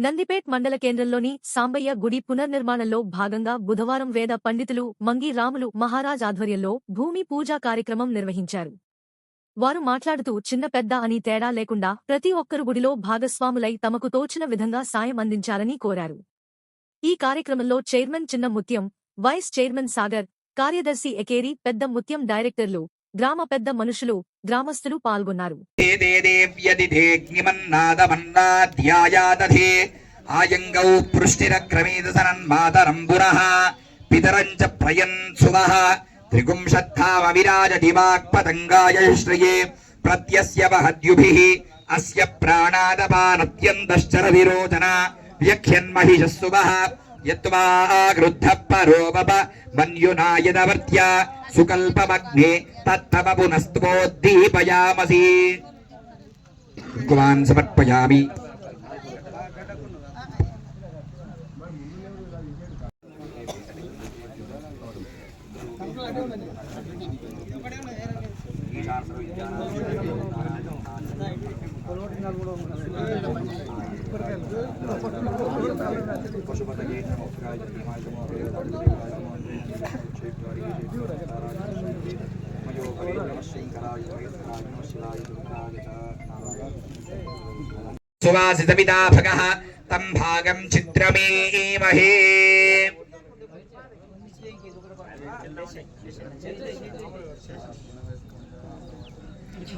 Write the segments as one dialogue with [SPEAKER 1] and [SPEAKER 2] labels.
[SPEAKER 1] నందిపేట్ మండల కేంద్రంలోని సాంబయ్య గుడి పునర్నిర్మాణంలో భాగంగా బుధవారం వేద పండితులు మంగి రాములు మహారాజ్ ఆధ్వర్యంలో భూమి పూజా కార్యక్రమం నిర్వహించారు. వారు మాట్లాడుతూ చిన్న పెద్ద అని తేడా లేకుండా ప్రతి ఒక్కరు గుడిలో భాగస్వాములై తమకు తోచిన విధంగా సాయం అందించాలని కోరారు. ఈ కార్యక్రమంలో చైర్మన్ చిన్న ముత్యం, వైస్ చైర్మన్ సాగర్, కార్యదర్శి ఎకేరి పెద్ద ముత్యం, డైరెక్టర్లు, గ్రామ పెద్ద మనుషులు, గ్రామస్తులు పాల్గొన్నారు.
[SPEAKER 2] ఆయంగౌ పృష్టిరక్రమీదసనన్మాతరంబురః పితరంచ ప్రయన్ సువః త్రిగుంషత్థామవిరాజతివాక్పతంగాయ శ్రియే ప్రత్యస్య వహద్యుభిః అస్య ప్రాణాదపానత్యంతశ్చరవిరోచన వ్యాఖ్యన్మహిషస్సువః యత్వా క్రుద్ధః పరోపప మన్యునాయదవర్త్య సుకల్పమగ్నే తత్తవ పునస్తోద్దీపయామసి. కుంకుమాన్ సమర్పయామి. సువాసితమితా భగః తం భాగం చిత్రమేమహే.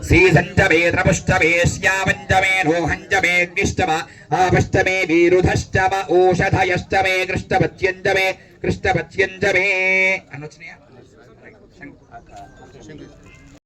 [SPEAKER 2] శ్రీసంచమే త్రపుష్టమే శ్యామంచమే రోహంచమే గ్నిష్టమ ఆపష్టమే వీరుధష్టమ ఓషధయష్టమే కృష్ణపత్యంచమే కృష్ణపత్యంచమే అన్నొచ్చినాయా.